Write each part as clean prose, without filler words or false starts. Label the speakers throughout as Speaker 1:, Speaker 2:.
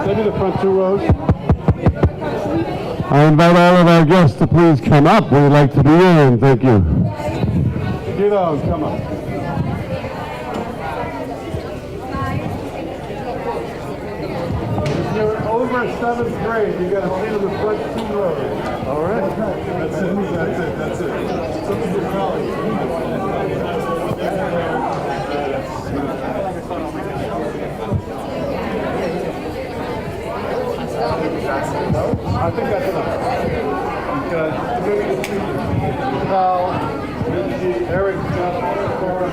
Speaker 1: Maybe the front 2 rows. I invite all of our guests to please come up. We'd like to be in. Thank you. Kiddos, come up. If you're over 7th grade, you got to sit in the front 2 rows. All right. That's it. That's it. Some of your colleagues. I think that's enough. Val, Eric, Cora.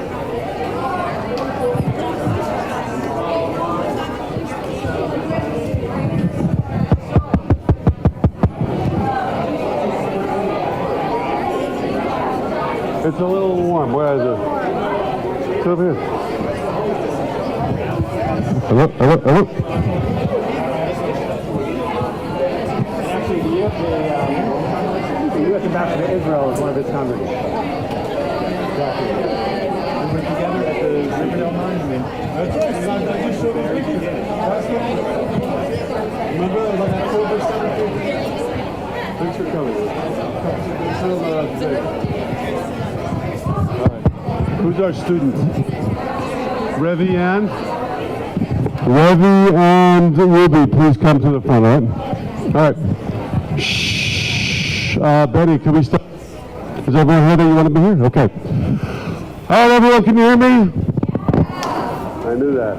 Speaker 1: It's a little warm. Where is it? It's over here. Hello. The U.S. Ambassador to Israel is one of his congregants. Exactly. We were together at the Riverdale Monument. That's right. I just showed the picture. That's right. Remember, like October 17th? Thanks for coming. All right. Who's our student? Revi and? Revi and Ruby, please come to the front, all right? All right. Shh. Betty, can we start? Is everyone here that you want to be here? Okay. All right, everyone, can you hear me? I knew that.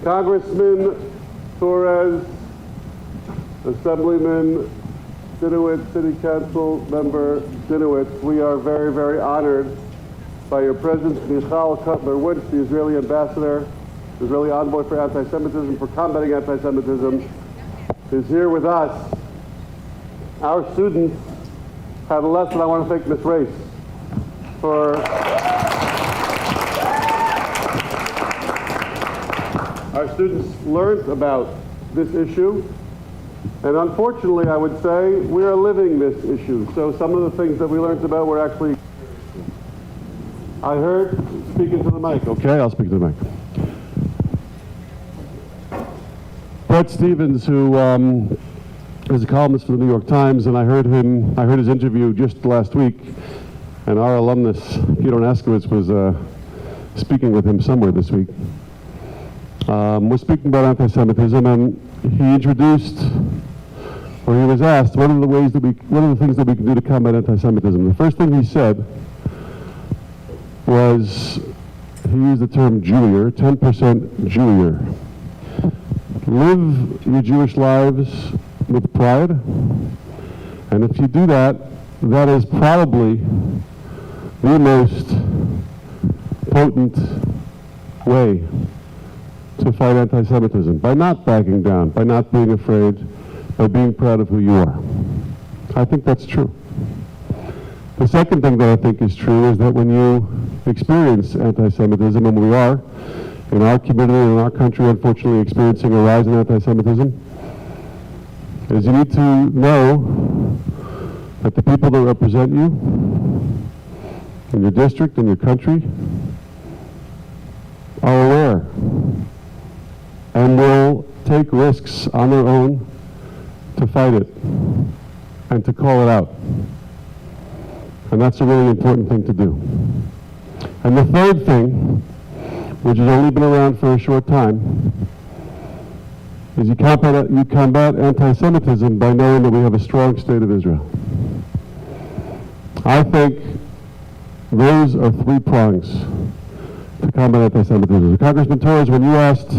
Speaker 1: Congressman Torres, Assemblyman Sinowitz, City Council Member Sinowitz, we are very, very honored by your presence. Michal Cutler-Woods, the Israeli ambassador, Israeli envoy for anti-Semitism, for combating anti-Semitism, is here with us. Our students had a lesson. I want to thank Ms. Race for our students learned about this issue, and unfortunately, I would say, we are living this issue. So some of the things that we learned about were actually, I heard, speaking to the mic. Okay, I'll speak to the mic. Brett Stevens, who is a columnist for the New York Times, and I heard his interview just last week, and our alumnus, Peter Askowitz, was speaking with him somewhere this week. We're speaking about anti-Semitism, and he introduced, or he was asked, what are the things that we can do to combat anti-Semitism? The first thing he said was, he used the term Jewier, 10% Jewier. Live your Jewish lives with pride, and if you do that, that is probably the most potent way to fight anti-Semitism, by not backing down, by not being afraid, by being proud of who you are. I think that's true. The second thing that I think is true is that when you experience anti-Semitism, and we are, in our community and in our country, unfortunately, experiencing a rise in anti-Semitism, is you need to know that the people that represent you in your district, in your country, are aware and will take risks on their own to fight it and to call it out. And that's a really important thing to do. And the third thing, which has only been around for a short time, is you combat anti-Semitism by knowing that we have a strong state of Israel. I think those are three prongs to combat anti-Semitism. Congressman Torres, when you asked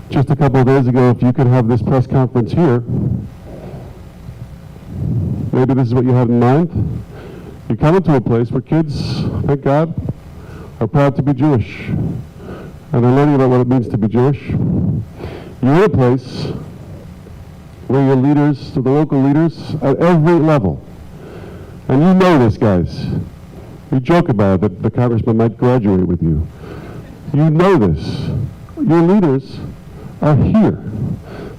Speaker 1: just a couple of days ago if you could have this press conference here, maybe this is what you had in mind. You're coming to a place where kids, thank God, are proud to be Jewish. And they're learning about what it means to be Jewish. You're in a place where your leaders, the local leaders, at every level, and you know this, guys. You joke about it, that the congressman might graduate with you. You know this. Your leaders are here.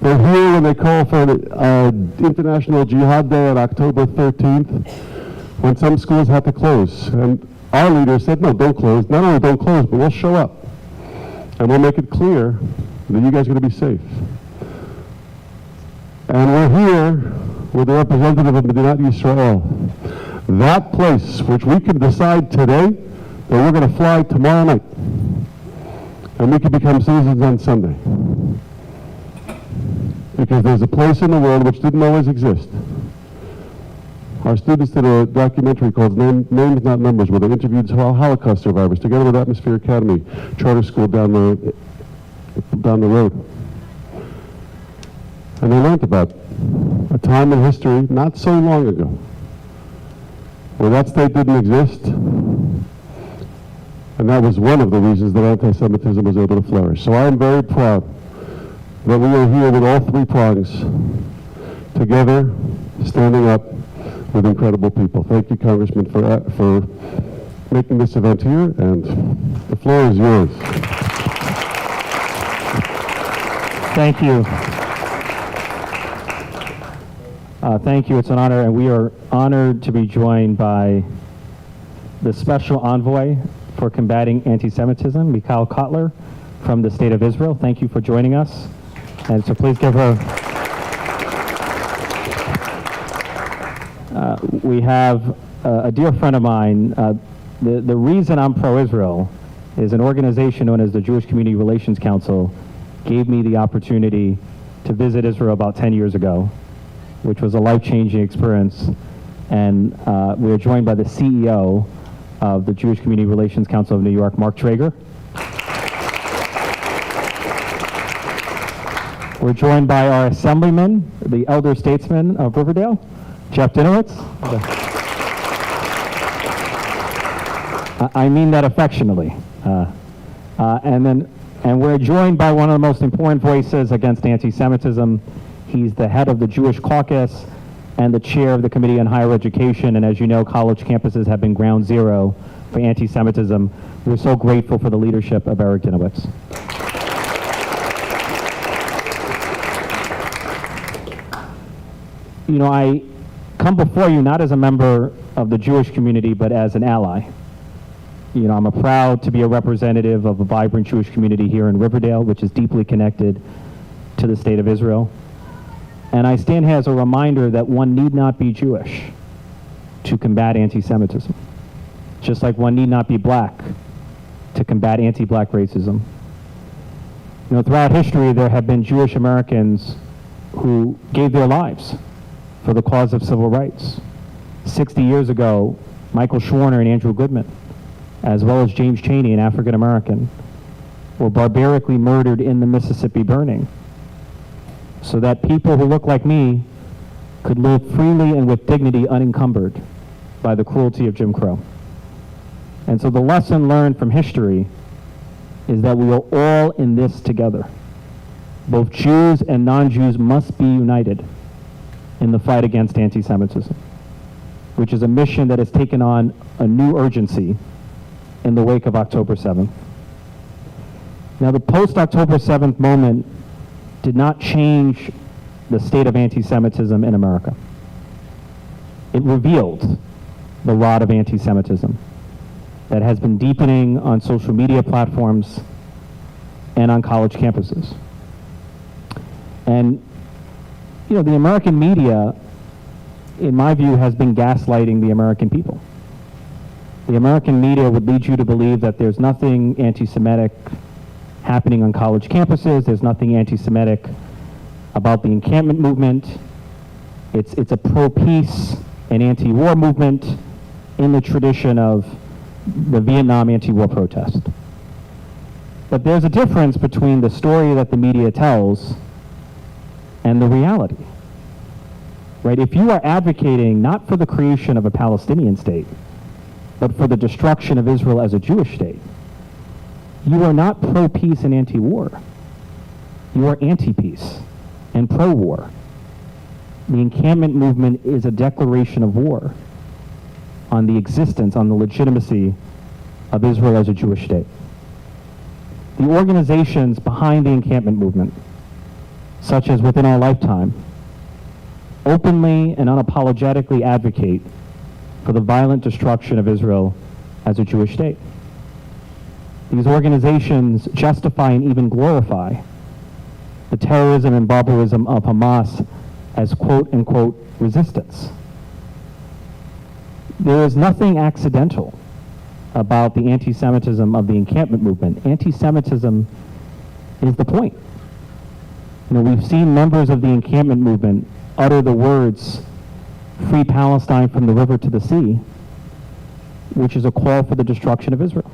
Speaker 1: They're here when they call for an International Jihad Day on October 13th, when some schools had to close. And our leaders said, no, don't close. Not only don't close, but we'll show up. And we'll make it clear that you guys are going to be safe. And we're here with the representative of Medinat Yisrael. That place, which we can decide today that we're going to fly tomorrow night, and we can become citizens on Sunday. Because there's a place in the world which didn't always exist. Our students did a documentary called Names Not Numbers, where they interviewed Holocaust survivors together with Atmosphere Academy charter school down the road. And they learned about a time in history not so long ago where that state didn't exist, and that was one of the reasons that anti-Semitism was able to flourish. So I am very proud that we are here with all three prongs, together, standing up with incredible people. Thank you, Congressman, for making this event here, and the floor is yours.
Speaker 2: Thank you. Thank you. It's an honor, and we are honored to be joined by the Special Envoy for Combating Anti-Semitism, Michal Kotler, from the State of Israel. Thank you for joining us. And so please give her... we have a dear friend of mine. The reason I'm pro-Israel is an organization known as the Jewish Community Relations Council gave me the opportunity to visit Israel about 10 years ago, which was a life-changing experience. And we are joined by the CEO of the Jewish Community Relations Council of New York, Mark Traeger. We're joined by our assemblyman, the elder statesman of Riverdale, Jeff Dinowitz. I mean that affectionately. And we're joined by one of the most important voices against anti-Semitism. He's the head of the Jewish Caucus and the chair of the Committee on Higher Education. And as you know, college campuses have been ground zero for anti-Semitism. We're so grateful for the leadership of Eric Dinowitz. You know, I come before you not as a member of the Jewish community, but as an ally. You know, I'm proud to be a representative of a vibrant Jewish community here in Riverdale, which is deeply connected to the State of Israel. And I stand here as a reminder that one need not be Jewish to combat anti-Semitism, just like one need not be black to combat anti-black racism. You know, throughout history, there have been Jewish Americans who gave their lives for the cause of civil rights. 60 years ago, Michael Schwerner and Andrew Goodman, as well as James Chaney, an African American, were barbarically murdered in the Mississippi burning so that people who look like me could live freely and with dignity unencumbered by the cruelty of Jim Crow. And so the lesson learned from history is that we are all in this together. Both Jews and non-Jews must be united in the fight against anti-Semitism, which is a mission that has taken on a new urgency in the wake of October 7th. Now, the post-October 7th moment did not change the state of anti-Semitism in America. It revealed the rot of anti-Semitism that has been deepening on social media platforms and on college campuses. And, you know, the American media, in my view, has been gaslighting the American people. The American media would lead you to believe that there's nothing anti-Semitic happening on college campuses, there's nothing anti-Semitic about the encampment movement. It's a pro-peace and anti-war movement in the tradition of the Vietnam anti-war protest. But there's a difference between the story that the media tells and the reality. Right? If you are advocating not for the creation of a Palestinian state, but for the destruction of Israel as a Jewish state, you are not pro-peace and anti-war. You are anti-peace and pro-war. The encampment movement is a declaration of war on the existence, on the legitimacy of Israel as a Jewish state. The organizations behind the encampment movement, such as Within Our Lifetime, openly and unapologetically advocate for the violent destruction of Israel as a Jewish state. These organizations justify and even glorify the terrorism and barbarism of Hamas as quote-unquote resistance. There is nothing accidental about the anti-Semitism of the encampment movement. Anti-Semitism is the point. We've seen members of the encampment movement utter the words, "Free Palestine from the river to the sea," which is a call for the destruction of Israel.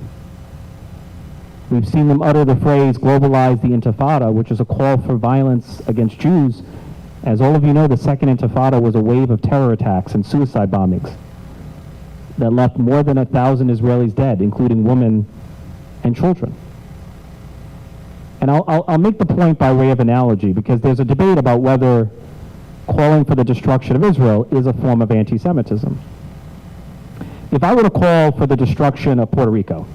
Speaker 2: We've seen them utter the phrase, "Globalize the Intifada," which is a call for violence against Jews. As all of you know, the Second Intifada was a wave of terror attacks and suicide bombings that left more than 1,000 Israelis dead, including women and children. And I'll make the point by way of analogy, because there's a debate about whether calling for the destruction of Israel is a form of anti-Semitism. If I were to call for the destruction of Puerto Rico,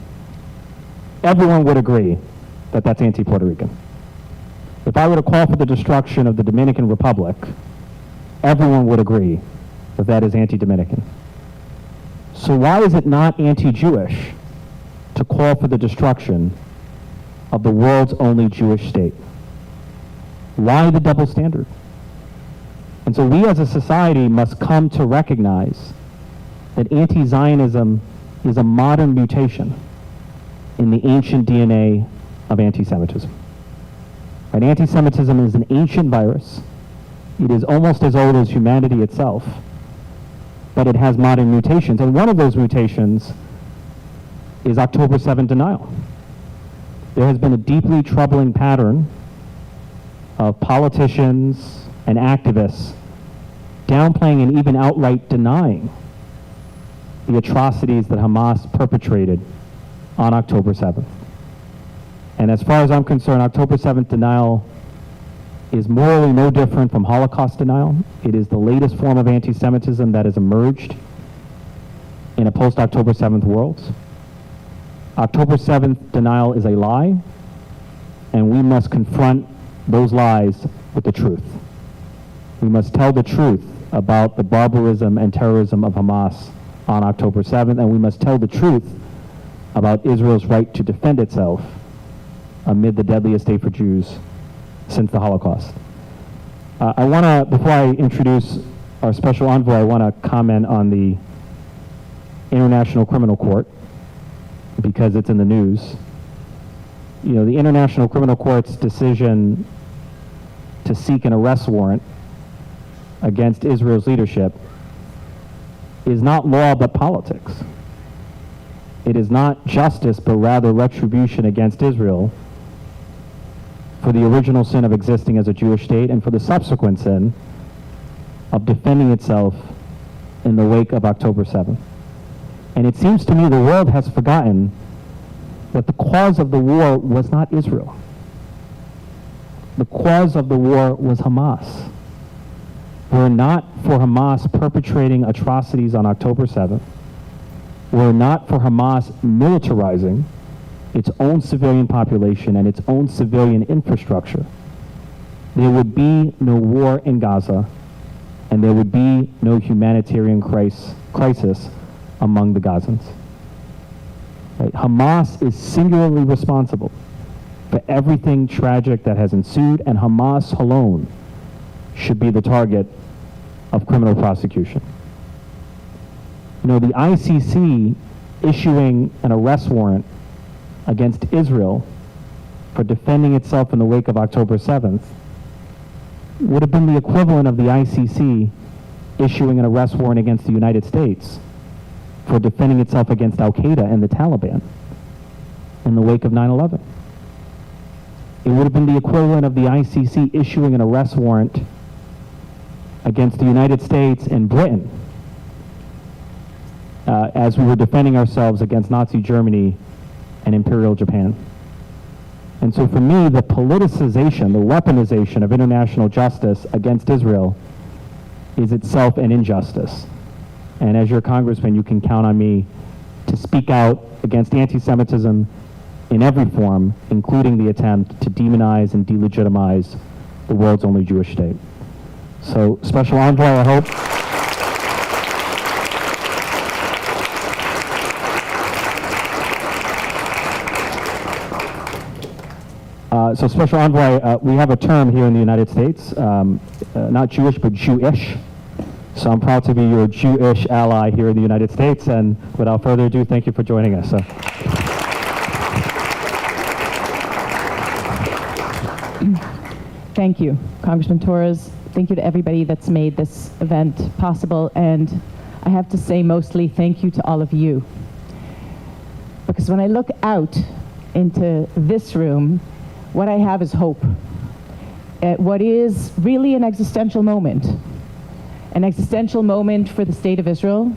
Speaker 2: everyone would agree that that's anti-Puerto Rican. If I were to call for the destruction of the Dominican Republic, everyone would agree that that is anti-Dominican. So why is it not anti-Jewish to call for the destruction of the world's only Jewish state? Why the double standard? And so we as a society must come to recognize that anti-Zionism is a modern mutation in the ancient DNA of anti-Semitism. Right? Anti-Semitism is an ancient virus. It is almost as old as humanity itself, but it has modern mutations. And one of those mutations is October 7 denial. There has been a deeply troubling pattern of politicians and activists downplaying and even outright denying the atrocities that Hamas perpetrated on October 7th. And as far as I'm concerned, October 7th denial is morally no different from Holocaust denial. It is the latest form of anti-Semitism that has emerged in a post-October 7th world. October 7th denial is a lie, and we must confront those lies with the truth. We must tell the truth about the barbarism and terrorism of Hamas on October 7th, and we must tell the truth about Israel's right to defend itself amid the deadliest day for Jews since the Holocaust. I want to, before I introduce our special envoy, I want to comment on the International Criminal Court, because it's in the news. The International Criminal Court's decision to seek an arrest warrant against Israel's leadership is not law but politics. It is not justice but rather retribution against Israel for the original sin of existing as a Jewish state and for the subsequent sin of defending itself in the wake of October 7th. And it seems to me the world has forgotten that the cause of the war was not Israel. The cause of the war was Hamas. Were it not for Hamas perpetrating atrocities on October 7th, were it not for Hamas militarizing its own civilian population and its own civilian infrastructure, there would be no war in Gaza, and there would be no humanitarian crisis among the Gazans. Right? Hamas is singularly responsible for everything tragic that has ensued, and Hamas alone should be the target of criminal prosecution. The ICC issuing an arrest warrant against Israel for defending itself in the wake of October 7th would have been the equivalent of the ICC issuing an arrest warrant against the United States for defending itself against Al-Qaeda and the Taliban in the wake of 9/11. It would have been the equivalent of the ICC issuing an arrest warrant against the United States and Britain as we were defending ourselves against Nazi Germany and Imperial Japan. And so for me, the politicization, the weaponization of international justice against Israel is itself an injustice. And as your congressman, you can count on me to speak out against anti-Semitism in every form, including the attempt to demonize and delegitimize the world's only Jewish state. So, Special Envoy, I hope. So, Special Envoy, we have a term here in the United States, not Jewish, but Jewish. So I'm proud to be your Jewish ally here in the United States, and without further ado, thank you for joining us.
Speaker 3: Thank you, Congressman Torres. Thank you to everybody that's made this event possible, and I have to say mostly thank you to all of you. Because when I look out into this room, what I have is hope. At what is really an existential moment for the state of Israel,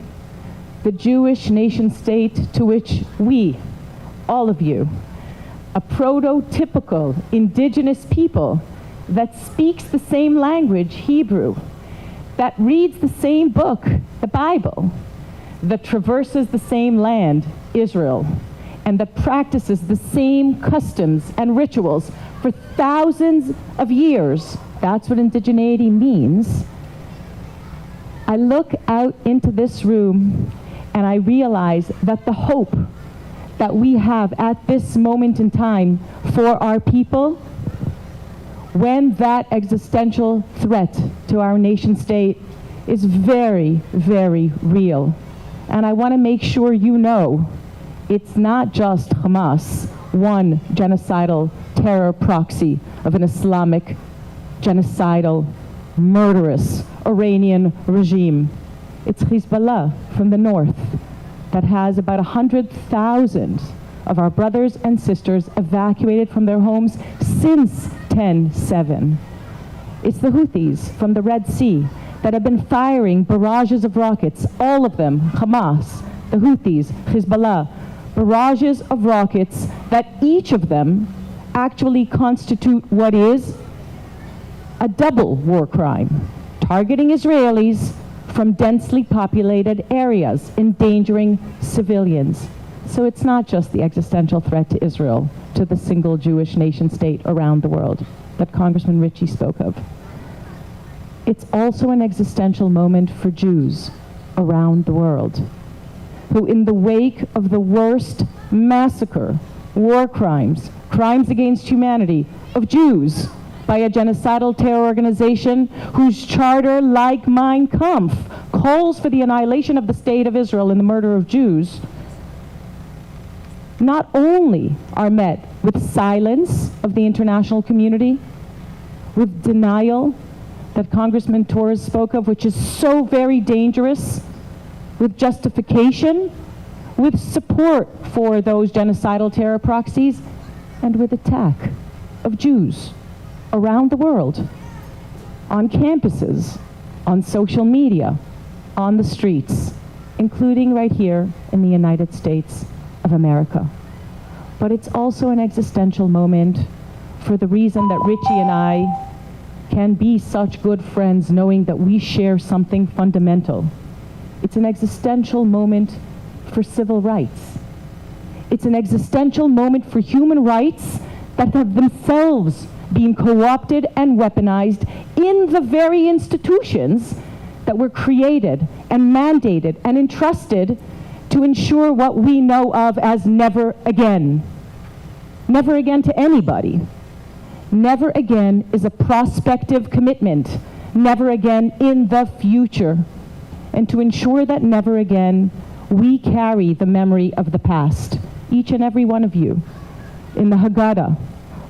Speaker 3: the Jewish nation state to which we, all of you, a prototypical indigenous people that speaks the same language, Hebrew, that reads the same book, the Bible, that traverses the same land, Israel, and that practices the same customs and rituals for thousands of years. That's what indigeneity means. I look out into this room and I realize that the hope that we have at this moment in time for our people, when that existential threat to our nation state is very, very real. And I want to make sure you know it's not just Hamas, one genocidal terror proxy of an Islamic genocidal, murderous Iranian regime. It's Hezbollah from the north that has about 100,000 of our brothers and sisters evacuated from their homes since 10/7. It's the Houthis from the Red Sea that have been firing barrages of rockets, all of them, Hamas, the Houthis, Hezbollah, barrages of rockets that each of them actually constitute what is a double war crime, targeting Israelis from densely populated areas, endangering civilians. So it's not just the existential threat to Israel, to the single Jewish nation state around the world that Congressman Ritchie spoke of. It's also an existential moment for Jews around the world, who in the wake of the worst massacre, war crimes, crimes against humanity of Jews by a genocidal terror organization whose charter, like Mein Kampf, calls for the annihilation of the state of Israel and the murder of Jews, not only are met with silence of the international community, with denial that Congressman Torres spoke of, which is so very dangerous, with justification, with support for those genocidal terror proxies, and with attack of Jews around the world, on campuses, on social media, on the streets, including right here in the United States of America. But it's also an existential moment for the reason that Ritchie and I can be such good friends, knowing that we share something fundamental. It's an existential moment for civil rights. It's an existential moment for human rights that have themselves been co-opted and weaponized in the very institutions that were created and mandated and entrusted to ensure what we know of as never again. Never again to anybody. Never again is a prospective commitment. Never again in the future. And to ensure that never again, we carry the memory of the past, each and every one of you, in the Haggadah,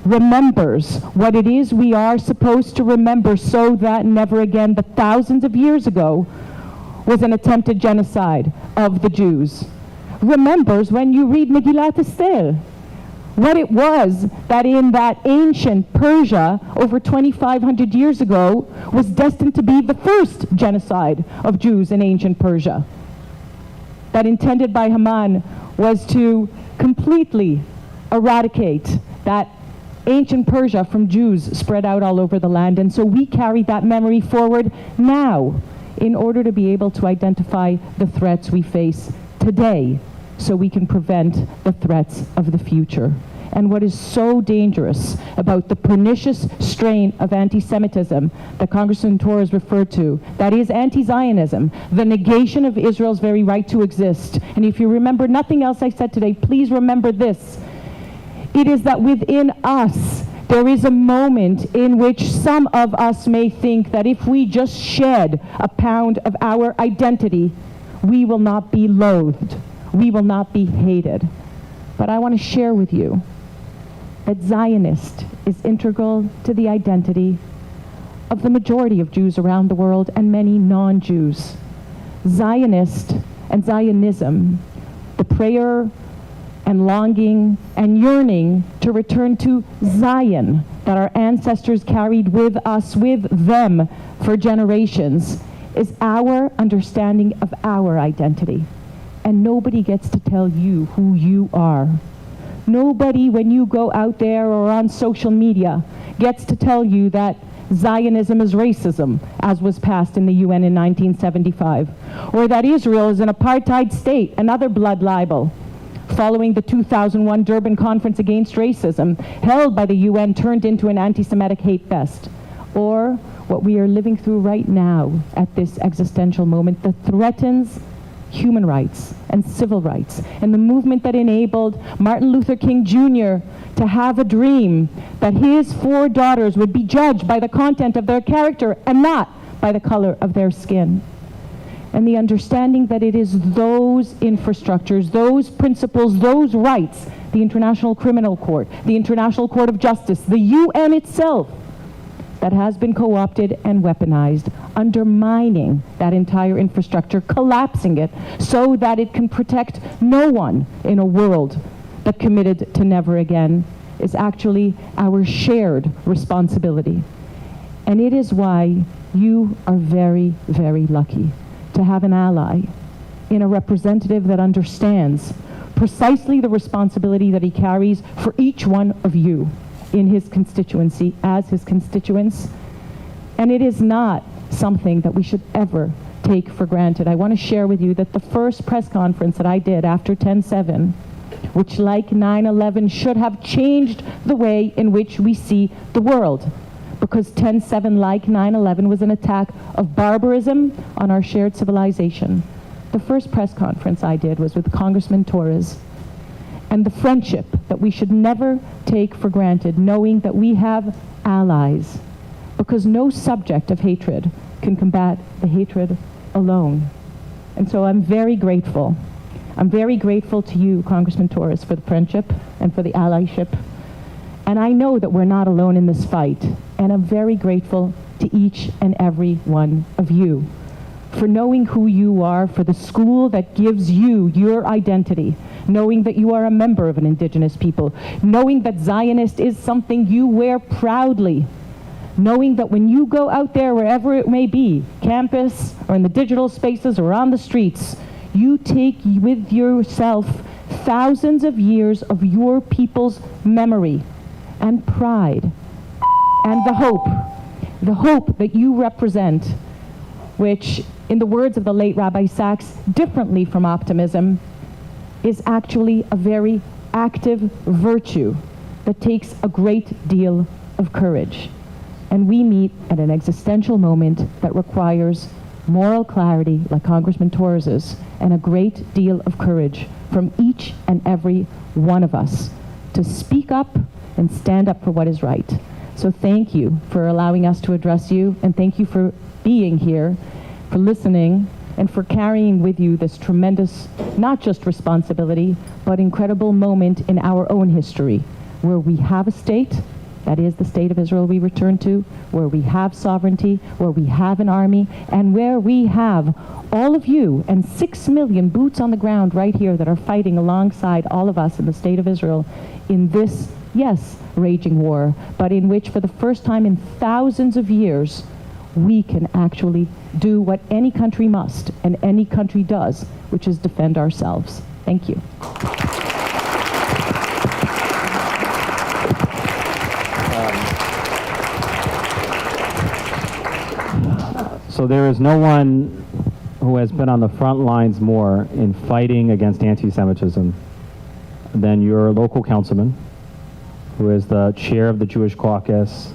Speaker 3: remembers what it is we are supposed to remember, so that never again, that thousands of years ago was an attempted genocide of the Jews. Remembers, when you read Megillat Esther, what it was that in that ancient Persia over 2,500 years ago was destined to be the first genocide of Jews in ancient Persia. That intended by Haman was to completely eradicate that ancient Persia from Jews spread out all over the land. And so we carry that memory forward now in order to be able to identify the threats we face today, so we can prevent the threats of the future. And what is so dangerous about the pernicious strain of anti-Semitism that Congressman Torres referred to, that is anti-Zionism, the negation of Israel's very right to exist. And if you remember nothing else I said today, please remember this. It is that within us, there is a moment in which some of us may think that if we just shed a pound of our identity, we will not be loathed. We will not be hated. But I want to share with you that Zionist is integral to the identity of the majority of Jews around the world and many non-Jews. Zionist and Zionism, the prayer and longing and yearning to return to Zion that our ancestors carried with us, with them for generations, is our understanding of our identity. And nobody gets to tell you who you are. Nobody, when you go out there or on social media, gets to tell you that Zionism is racism, as was passed in the UN in 1975, or that Israel is an apartheid state, another blood libel, following the 2001 Durban Conference Against Racism, held by the UN, turned into an anti-Semitic hate fest, or what we are living through right now at this existential moment that threatens human rights and civil rights, and the movement that enabled Martin Luther King Jr. to have a dream that his 4 daughters would be judged by the content of their character and not by the color of their skin. And the understanding that it is those infrastructures, those principles, those rights, the International Criminal Court, the International Court of Justice, the UN itself, that has been co-opted and weaponized, undermining that entire infrastructure, collapsing it so that it can protect no one in a world that committed to never again, is actually our shared responsibility. And it is why you are very, very lucky to have an ally in a representative that understands precisely the responsibility that he carries for each one of you in his constituency, as his constituents. And it is not something that we should ever take for granted. I want to share with you that the first press conference that I did after 10/7, which like 9/11 should have changed the way in which we see the world, because 10/7, like 9/11, was an attack of barbarism on our shared civilization. The first press conference I did was with Congressman Torres, and the friendship that we should never take for granted, knowing that we have allies, because no subject of hatred can combat the hatred alone. And so I'm very grateful. I'm very grateful to you, Congressman Torres, for the friendship and for the allyship. And I know that we're not alone in this fight. And I'm very grateful to each and every one of you for knowing who you are, for the school that gives you your identity, knowing that you are a member of an indigenous people, knowing that Zionist is something you wear proudly, knowing that when you go out there, wherever it may be, campus or in the digital spaces or on the streets, you take with yourself thousands of years of your people's memory and pride and the hope that you represent, which, in the words of the late Rabbi Sachs, differently from optimism, is actually a very active virtue that takes a great deal of courage. And we meet at an existential moment that requires moral clarity, like Congressman Torres's, and a great deal of courage from each and every one of us to speak up and stand up for what is right. So thank you for allowing us to address you, and thank you for being here, for listening, and for carrying with you this tremendous, not just responsibility, but incredible moment in our own history, where we have a state, that is the state of Israel we return to, where we have sovereignty, where we have an army, and where we have all of you and 6 million boots on the ground right here that are fighting alongside all of us in the state of Israel in this, yes, raging war, but in which for the first time in thousands of years, we can actually do what any country must and any country does, which is defend ourselves. Thank you.
Speaker 2: So there is no one who has been on the front lines more in fighting against anti-Semitism than your local councilman, who is the chair of the Jewish caucus,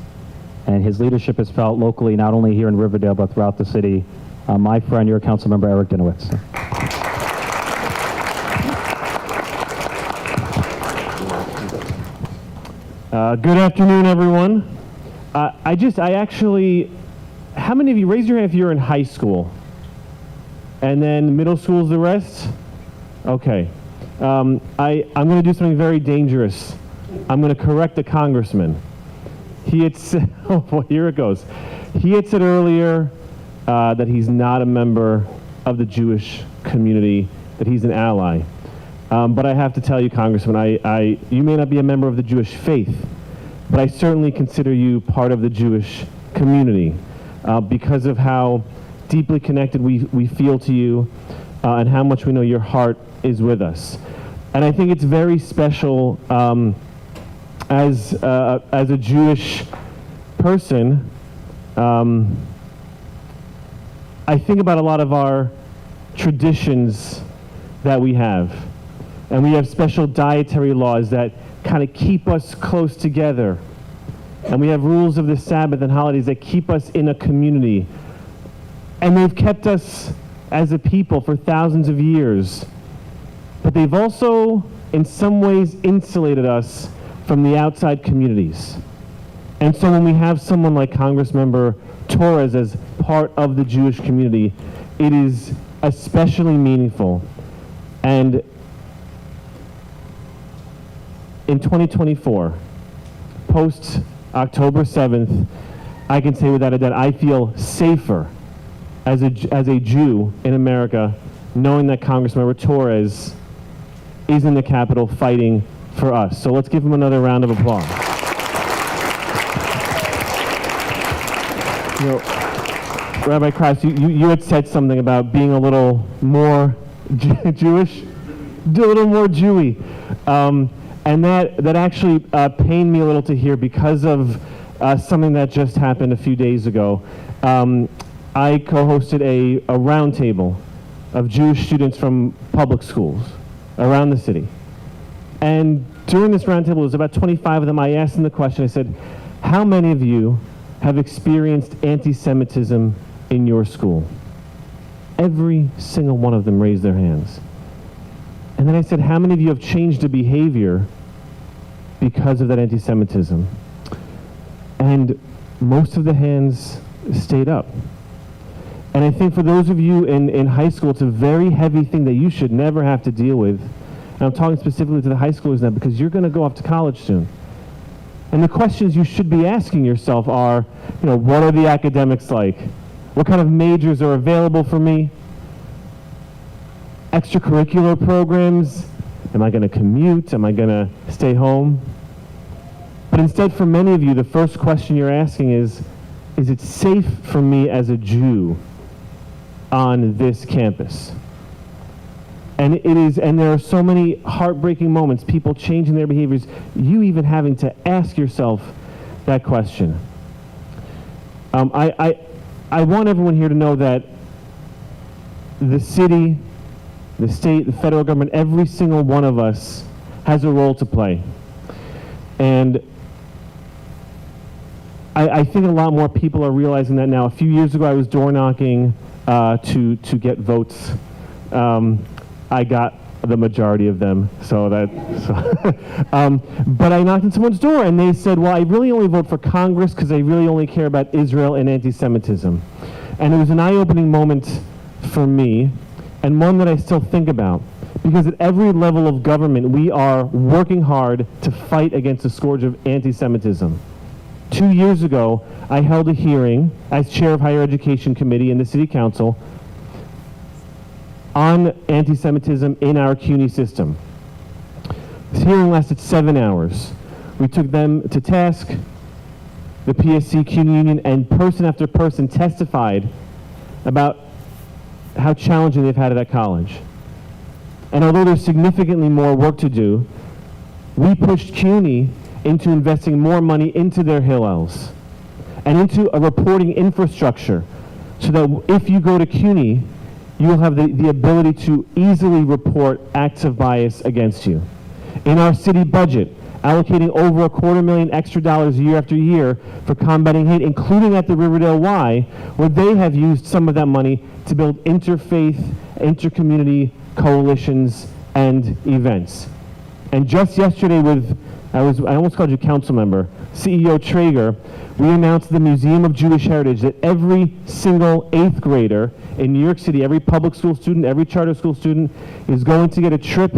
Speaker 2: and his leadership is felt locally, not only here in Riverdale, but throughout the city. My friend, your council member, Eric Dinowitz.
Speaker 4: Good afternoon, everyone. How many of you, raise your hand if you're in high school? And then middle school's the rest? Okay. I'm going to do something very dangerous. I'm going to correct the congressman. He had said, oh boy, here it goes. He had said earlier that he's not a member of the Jewish community, that he's an ally. But I have to tell you, Congressman, you may not be a member of the Jewish faith, but I certainly consider you part of the Jewish community because of how deeply connected we feel to you and how much we know your heart is with us. And I think it's very special as a Jewish person. I think about a lot of our traditions that we have. And we have special dietary laws that kind of keep us close together. And we have rules of the Sabbath and holidays that keep us in a community. And they've kept us as a people for thousands of years. But they've also, in some ways, insulated us from the outside communities. And so when we have someone like Congressmember Torres as part of the Jewish community, it is especially meaningful. And in 2024, post October 7th, I can say without a doubt, I feel safer as a Jew in America, knowing that Congressmember Torres is in the Capitol fighting for us. So let's give him another round of applause. You know, Rabbi Krause, you had said something about being a little more Jewish, a little more Jewy. And that actually pained me a little to hear because of something that just happened a few days ago. I co-hosted a roundtable of Jewish students from public schools around the city. And during this roundtable, it was about 25 of them, I asked them the question, I said, how many of you have experienced anti-Semitism in your school? Every single one of them raised their hands. And then I said, how many of you have changed a behavior because of that anti-Semitism? And most of the hands stayed up. And I think for those of you in high school, it's a very heavy thing that you should never have to deal with. And I'm talking specifically to the high schoolers now because you're going to go off to college soon. And the questions you should be asking yourself are, what are the academics like? What kind of majors are available for me? Extracurricular programs? Am I going to commute? Am I going to stay home? But instead, for many of you, the first question you're asking is it safe for me as a Jew on this campus? And it is, and there are so many heartbreaking moments, people changing their behaviors, you even having to ask yourself that question. I want everyone here to know that the city, the state, the federal government, every single one of us has a role to play. And I think a lot more people are realizing that now. A few years ago, I was door knocking to get votes. I got the majority of them, but I knocked on someone's door and they said, well, I really only vote for Congress because I really only care about Israel and anti-Semitism. And it was an eye-opening moment for me, and one that I still think about, because at every level of government, we are working hard to fight against the scourge of anti-Semitism. 2 years ago, I held a hearing as chair of Higher Education Committee in the City Council on anti-Semitism in our CUNY system. This hearing lasted 7 hours. We took them to task, the PSC, CUNY Union, and person after person testified about how challenging they've had it at college. And although there's significantly more work to do, we pushed CUNY into investing more money into their Hillels and into a reporting infrastructure so that if you go to CUNY, you'll have the ability to easily report acts of bias against you. In our city budget, allocating over $250,000 extra year after year for combating hate, including at the Riverdale Y, where they have used some of that money to build interfaith, intercommunity coalitions and events. And just yesterday I almost called you council member, CEO Traeger, we announced the Museum of Jewish Heritage, that every single 8th grader in New York City, every public school student, every charter school student is going to get a trip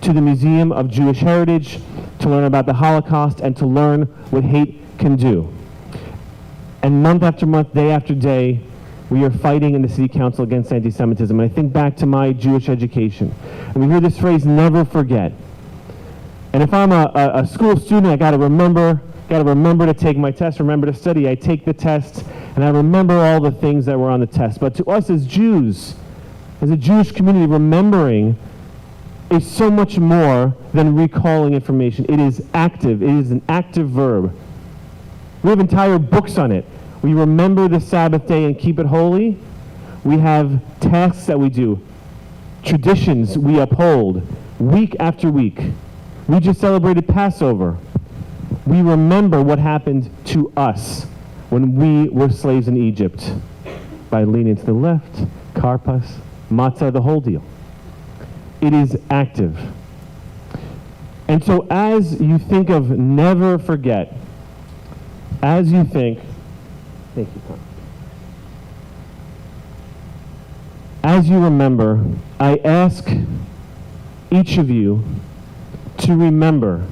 Speaker 4: to the Museum of Jewish Heritage to learn about the Holocaust and to learn what hate can do. And month after month, day after day, we are fighting in the City Council against anti-Semitism. And I think back to my Jewish education. And we hear this phrase, never forget. And if I'm a school student, I gotta remember to take my test, remember to study. I take the test, and I remember all the things that were on the test. But to us as Jews, as a Jewish community, remembering is so much more than recalling information. It is active. It is an active verb. We have entire books on it. We remember the Sabbath day and keep it holy. We have tasks that we do, traditions we uphold week after week. We just celebrated Passover. We remember what happened to us when we were slaves in Egypt by leaning to the left, karpas, matzah, the whole deal. It is active. And so as you think of never forget, as you think, thank you, Tom. As you remember, I ask each of you to remember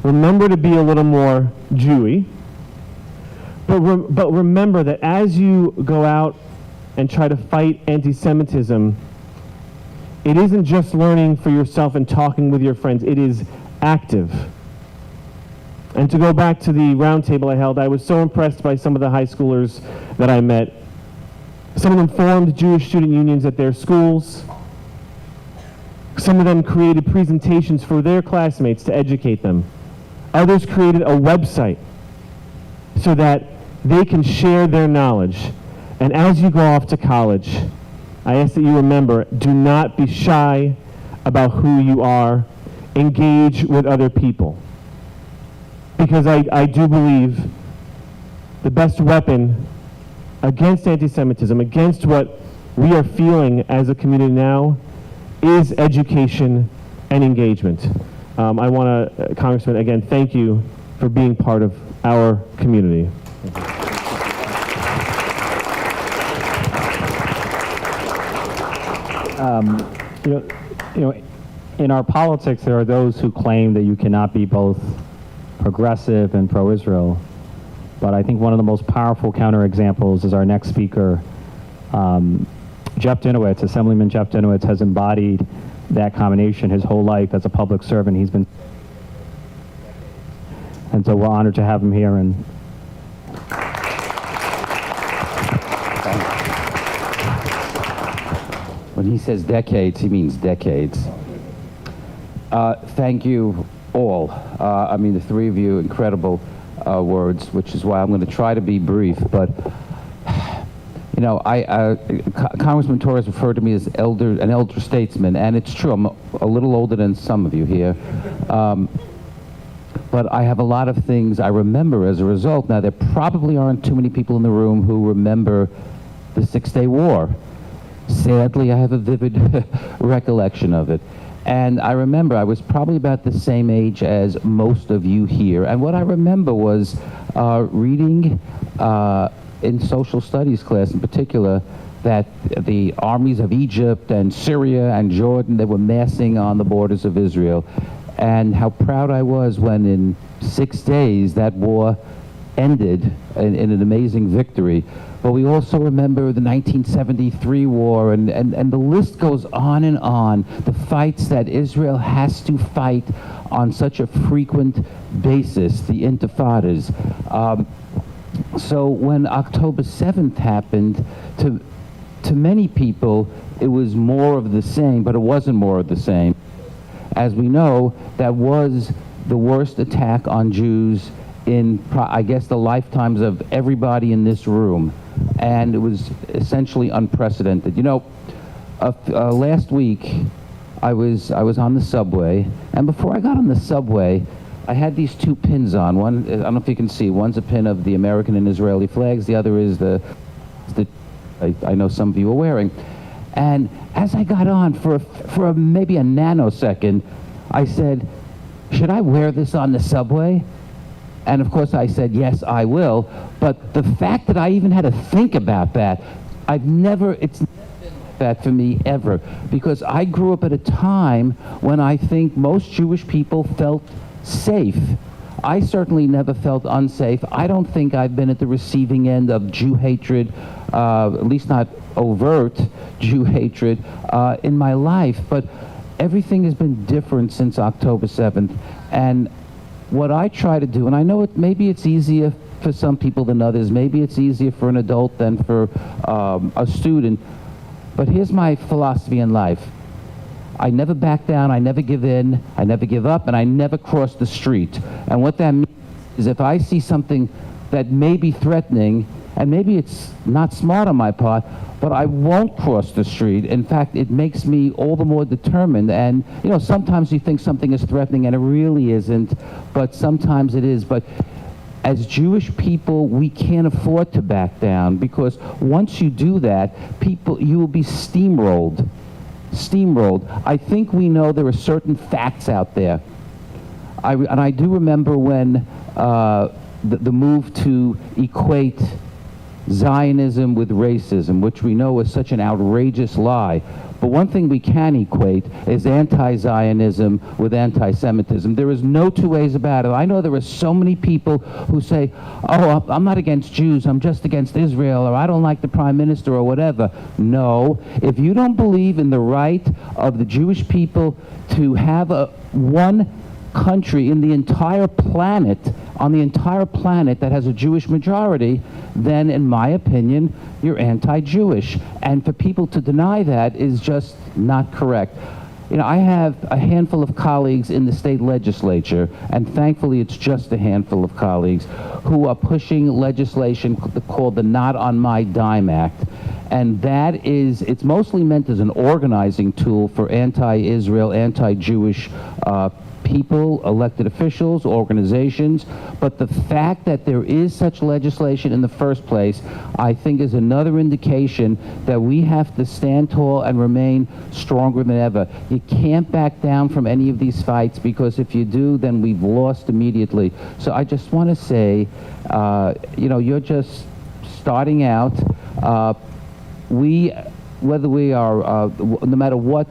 Speaker 4: to be a little more Jewy, but remember that as you go out and try to fight anti-Semitism, it isn't just learning for yourself and talking with your friends, it is active. And to go back to the round table I held, I was so impressed by some of the high schoolers that I met. Some of them formed Jewish student unions at their schools. Some of them created presentations for their classmates to educate them. Others created a website so that they can share their knowledge. And as you go off to college, I ask that you remember, do not be shy about who you are. Engage with other people. Because I do believe the best weapon against anti-Semitism, against what we are feeling as a community now, is education and engagement. I want to, Congressman, again, thank you for being part of our community.
Speaker 2: In our politics, there are those who claim that you cannot be both progressive and pro-Israel. But I think one of the most powerful counterexamples is our next speaker, Jeff Dinowitz. Assemblyman Jeff Dinowitz has embodied that combination his whole life as a public servant. And so we're honored to have him here. And
Speaker 5: when he says decades, he means decades. Thank you all. I mean, the three of you, incredible words, which is why I'm going to try to be brief. But you know, Congressman Torres referred to me as an elder statesman, and it's true. I'm a little older than some of you here. But I have a lot of things I remember as a result. Now, there probably aren't too many people in the room who remember the Six-Day War. Sadly, I have a vivid recollection of it. And I remember I was probably about the same age as most of you here. And what I remember was reading in social studies class in particular, that the armies of Egypt and Syria and Jordan, they were massing on the borders of Israel, and how proud I was when in 6 days that war ended in an amazing victory. But we also remember the 1973 war, and the list goes on and on, the fights that Israel has to fight on such a frequent basis, the intifadas. So when October 7th happened, to many people, it was more of the same, but it wasn't more of the same. As we know, that was the worst attack on Jews in, I guess, the lifetimes of everybody in this room. And it was essentially unprecedented. You know, last week, I was on the subway, and before I got on the subway, I had these two pins on. One, I don't know if you can see, one's a pin of the American and Israeli flags, the other is the I know some of you are wearing. And as I got on, for maybe a nanosecond, I said, should I wear this on the subway? And of course I said, yes, I will. But the fact that I even had to think about that, it's never been like that for me ever. Because I grew up at a time when I think most Jewish people felt safe. I certainly never felt unsafe. I don't think I've been at the receiving end of Jew hatred, at least not overt Jew hatred, in my life. But everything has been different since October 7th. And what I try to do, and I know maybe it's easier for some people than others, maybe it's easier for an adult than for a student, but here's my philosophy in life. I never back down, I never give in, I never give up, and I never cross the street. And what that means is if I see something that may be threatening, and maybe it's not smart on my part, but I won't cross the street. In fact, it makes me all the more determined. And, you know, sometimes you think something is threatening and it really isn't, but sometimes it is. But as Jewish people, we can't afford to back down, because once you do that, you will be steamrolled. I think we know there are certain facts out there. And I do remember when the move to equate Zionism with racism, which we know is such an outrageous lie. But one thing we can equate is anti-Zionism with anti-Semitism. There is no two ways about it. I know there are so many people who say, oh, I'm not against Jews, I'm just against Israel, or I don't like the prime minister, or whatever. No, if you don't believe in the right of the Jewish people to have one country in the entire planet, on the entire planet that has a Jewish majority, then in my opinion, you're anti-Jewish. And for people to deny that is just not correct. You know, I have a handful of colleagues in the state legislature, and thankfully it's just a handful of colleagues, who are pushing legislation called the Not on My Dime Act. And that is, it's mostly meant as an organizing tool for anti-Israel, anti-Jewish people, elected officials, organizations. But the fact that there is such legislation in the first place, I think, is another indication that we have to stand tall and remain stronger than ever. You can't back down from any of these fights, because if you do, then we've lost immediately. So I just want to say, you know, you're just starting out. Whether we are, no matter what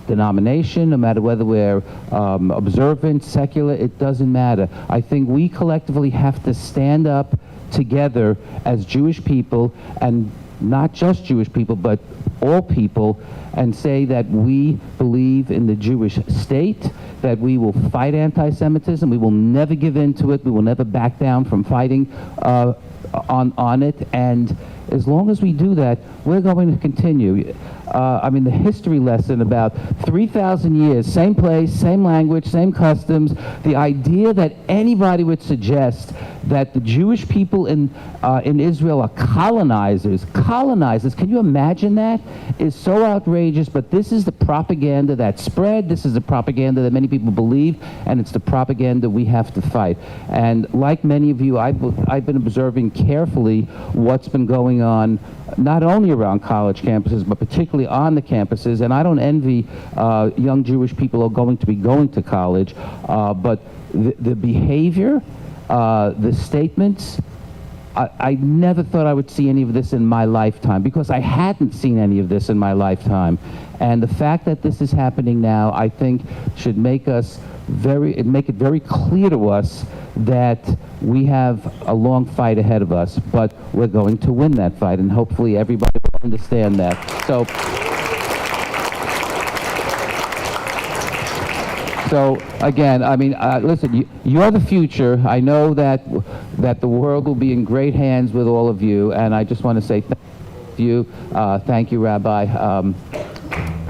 Speaker 5: denomination, no matter whether we're observant, secular, it doesn't matter. I think we collectively have to stand up together as Jewish people, and not just Jewish people, but all people, and say that we believe in the Jewish state, that we will fight anti-Semitism, we will never give in to it, we will never back down from fighting on it, and as long as we do that, we're going to continue. I mean, the history lesson about 3,000 years, same place, same language, same customs, the idea that anybody would suggest that the Jewish people in Israel are colonizers, can you imagine that? Is so outrageous, but this is the propaganda that spread, this is the propaganda that many people believe, and it's the propaganda we have to fight. And like many of you, I've been observing carefully what's been going on, not only around college campuses, but particularly on the campuses, and I don't envy young Jewish people who are going to be going to college, but the behavior, the statements, I never thought I would see any of this in my lifetime, because I hadn't seen any of this in my lifetime. And the fact that this is happening now, I think, should make it very clear to us that we have a long fight ahead of us, but we're going to win that fight, and hopefully everybody will understand that. So again, I mean, listen, you're the future. I know that the world will be in great hands with all of you, and I just want to say thank you. Thank you, Rabbi.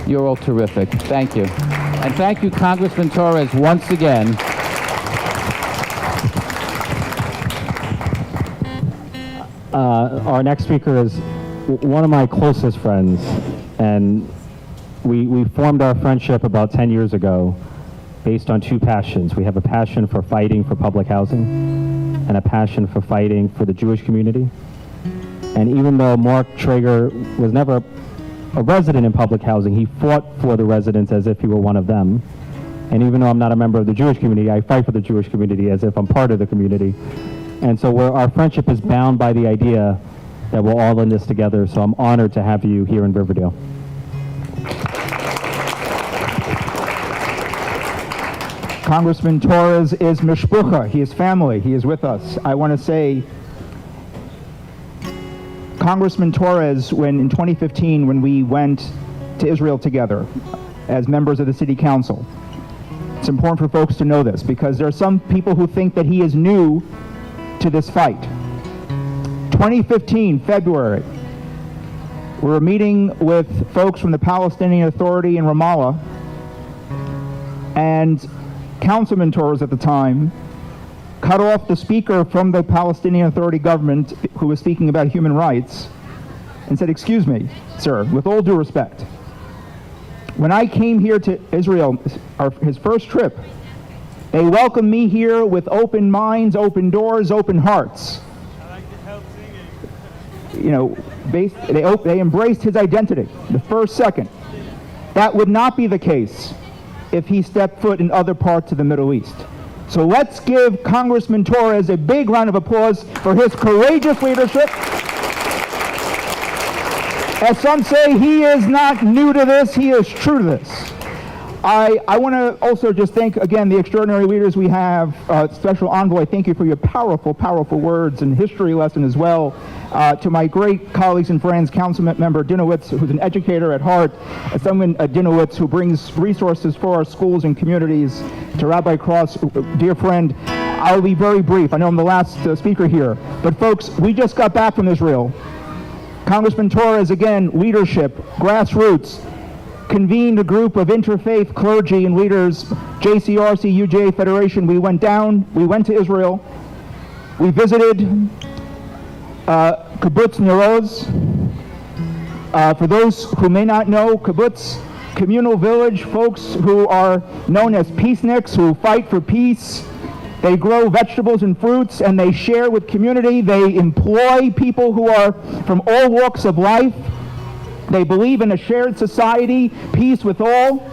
Speaker 5: You're all terrific. Thank you. And thank you, Congressman Torres, once again.
Speaker 2: Our next speaker is one of my closest friends, and we formed our friendship about 10 years ago based on two passions. We have a passion for fighting for public housing and a passion for fighting for the Jewish community. And even though Mark Traeger was never a resident in public housing, he fought for the residents as if he were one of them. And even though I'm not a member of the Jewish community, I fight for the Jewish community as if I'm part of the community. And so our friendship is bound by the idea that we're all in this together. So I'm honored to have you here in Riverdale.
Speaker 6: Congressman Torres is mishpucha. He is family. He is with us. I want to say, Congressman Torres, in 2015, when we went to Israel together as members of the City Council, it's important for folks to know this, because there are some people who think that he is new to this fight. 2015, February, we were meeting with folks from the Palestinian Authority in Ramallah, and Councilman Torres at the time cut off the speaker from the Palestinian Authority government who was speaking about human rights and said, "Excuse me, sir, with all due respect, when I came here to Israel, his first trip, they welcomed me here with open minds, open doors, open hearts." I like to help singing. You know, they embraced his identity the first second. That would not be the case if he stepped foot in other parts of the Middle East. So let's give Congressman Torres a big round of applause for his courageous leadership. As some say, he is not new to this, he is true to this. I want to also just thank, again, the extraordinary leaders we have. Special Envoy, thank you for your powerful, powerful words and history lesson as well. To my great colleagues and friends, Councilmember Dinowitz, who's an educator at heart, someone at Dinowitz who brings resources for our schools and communities, to Rabbi Cross, dear friend. I'll be very brief. I know I'm the last speaker here. But folks, we just got back from Israel. Congressman Torres, again, leadership, grassroots, convened a group of interfaith clergy and leaders, JCRC, UJA Federation. We went to Israel. We visited Kibbutz Neroz. For those who may not know, Kibbutz, communal village, folks who are known as peaceniks, who fight for peace. They grow vegetables and fruits, and they share with community. They employ people who are from all walks of life. They believe in a shared society, peace with all.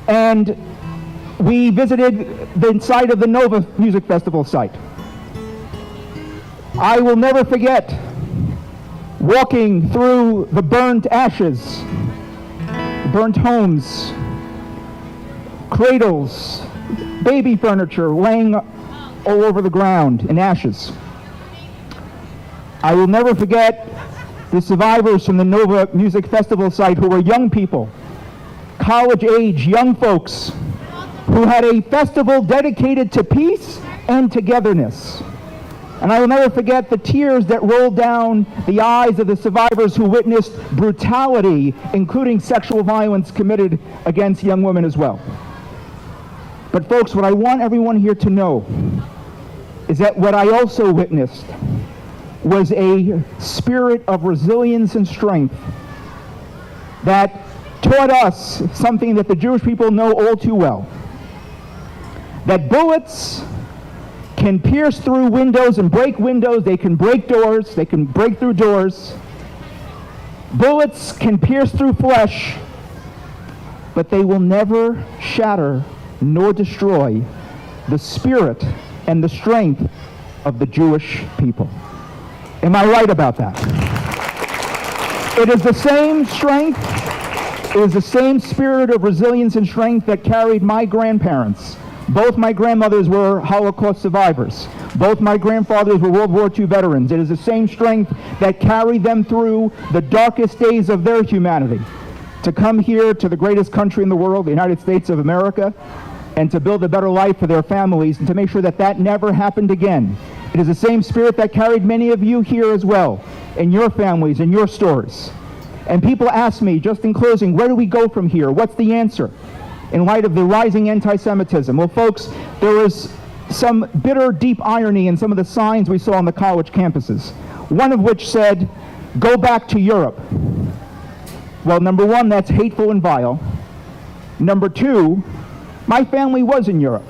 Speaker 6: And we visited the site of the Nova Music Festival site. I will never forget walking through the burnt ashes, burnt homes, cradles, baby furniture laying all over the ground in ashes. I will never forget the survivors from the Nova Music Festival site who were young people, college age young folks, who had a festival dedicated to peace and togetherness. And I will never forget the tears that rolled down the eyes of the survivors who witnessed brutality, including sexual violence committed against young women as well. But folks, what I want everyone here to know is that what I also witnessed was a spirit of resilience and strength that taught us something that the Jewish people know all too well. That bullets can pierce through windows and break windows, they can break doors, they can break through doors. Bullets can pierce through flesh, but they will never shatter nor destroy the spirit and the strength of the Jewish people. Am I right about that? It is the same strength, it is the same spirit of resilience and strength that carried my grandparents. Both my grandmothers were Holocaust survivors. Both my grandfathers were World War II veterans. It is the same strength that carried them through the darkest days of their humanity to come here to the greatest country in the world, the United States of America, and to build a better life for their families and to make sure that that never happened again. It is the same spirit that carried many of you here as well, in your families, in your stories. And people ask me, just in closing, where do we go from here? What's the answer in light of the rising anti-Semitism? Well, folks, there is some bitter, deep irony in some of the signs we saw on the college campuses, one of which said, "Go back to Europe." Well, number one, that's hateful and vile. Number two, my family was in Europe.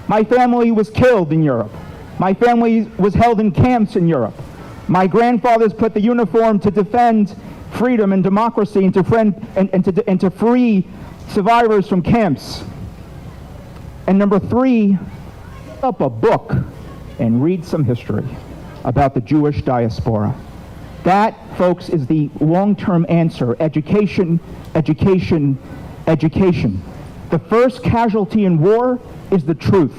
Speaker 6: My family was killed in Europe. My family was held in camps in Europe. My grandfathers put the uniform to defend freedom and democracy and to free survivors from camps. And number three, pick up a book and read some history about the Jewish diaspora. That, folks, is the long-term answer. Education, education, education. The first casualty in war is the truth.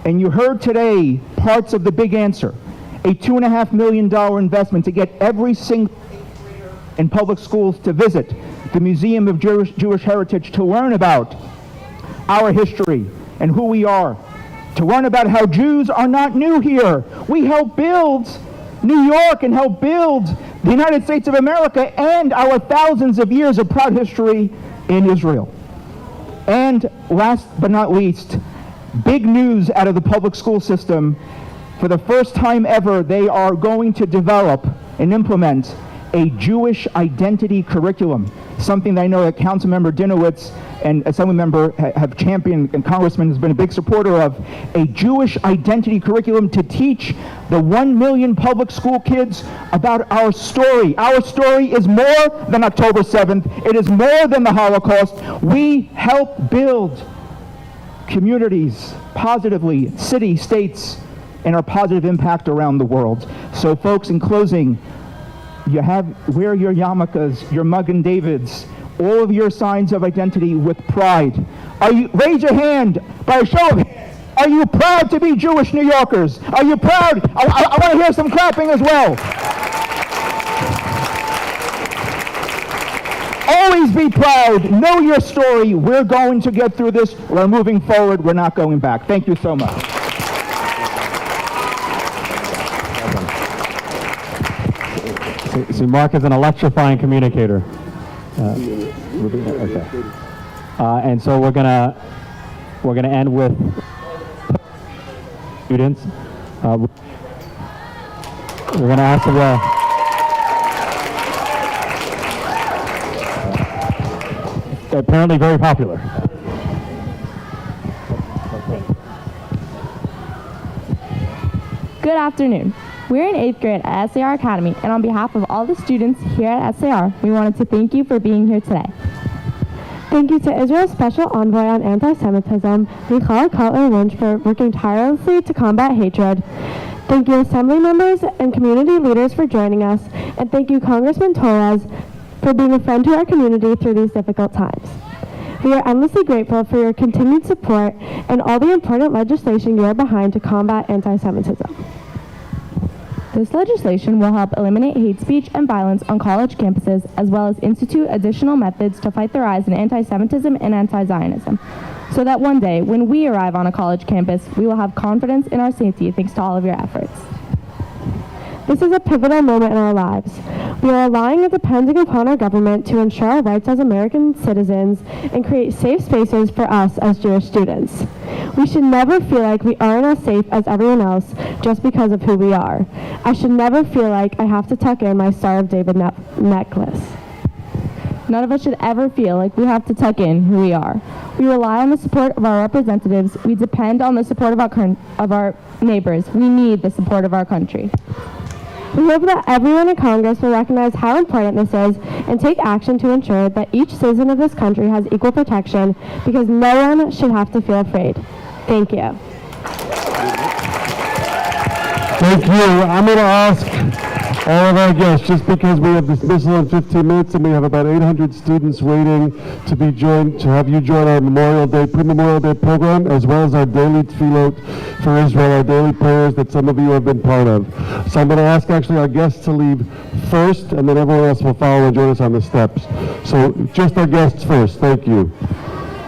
Speaker 6: And you heard today parts of the big answer. A $2.5 million investment to get every single in public schools to visit the Museum of Jewish Heritage to learn about our history and who we are, to learn about how Jews are not new here. We helped build New York and helped build the United States of America and our thousands of years of proud history in Israel. And last but not least, big news out of the public school system. For the first time ever, they are going to develop and implement a Jewish identity curriculum, something that I know that Councilmember Dinowitz and Assemblymember have championed, and Congressman has been a big supporter of, a Jewish identity curriculum to teach the 1 million public school kids about our story. Our story is more than October 7th. It is more than the Holocaust. We help build communities positively, cities, states, and our positive impact around the world. So folks, in closing, wear your yarmulkes, your Magen Davids, all of your signs of identity with pride. Raise your hand by a show of hands. Are you proud to be Jewish New Yorkers? Are you proud? I want to hear some clapping as well. Always be proud. Know your story. We're going to get through this. We're moving forward. We're not going back. Thank you so much.
Speaker 2: See, Mark is an electrifying communicator. Okay. And so we're gonna end with students. We're gonna ask them. Apparently very popular.
Speaker 7: Good afternoon. We're in 8th grade at SAR Academy, and on behalf of all the students here at SAR, we wanted to thank you for being here today.
Speaker 8: Thank you to Israel's Special Envoy on Anti-Semitism, Michal Kotler-Lynch, for working tirelessly to combat hatred. Thank you, Assembly members and community leaders, for joining us, and thank you, Congressman Torres, for being a friend to our community through these difficult times. We are endlessly grateful for your continued support and all the important legislation you are behind to combat anti-Semitism.
Speaker 7: This legislation will help eliminate hate speech and violence on college campuses, as well as institute additional methods to fight the rise in anti-Semitism and anti-Zionism, so that one day, when we arrive on a college campus, we will have confidence in our safety thanks to all of your efforts.
Speaker 8: This is a pivotal moment in our lives. We are relying and depending upon our government to ensure our rights as American citizens and create safe spaces for us as Jewish students. We should never feel like we aren't as safe as everyone else just because of who we are. I should never feel like I have to tuck in my Star of David necklace.
Speaker 7: None of us should ever feel like we have to tuck in who we are. We rely on the support of our representatives. We depend on the support of our neighbors. We need the support of our country.
Speaker 8: We hope that everyone in Congress will recognize how important this is and take action to ensure that each citizen of this country has equal protection, because no one should have to feel afraid. Thank you.
Speaker 1: Thank you. I'm going to ask all of our guests, just because we have dismissal in 15 minutes and we have about 800 students waiting to be joined, to have you join our Memorial Day, pre-Memorial Day program, as well as our daily Tefilot for Israel, our daily prayers that some of you have been part of. So I'm going to ask actually our guests to leave first, and then everyone else will follow and join us on the steps. So just our guests first. Thank you.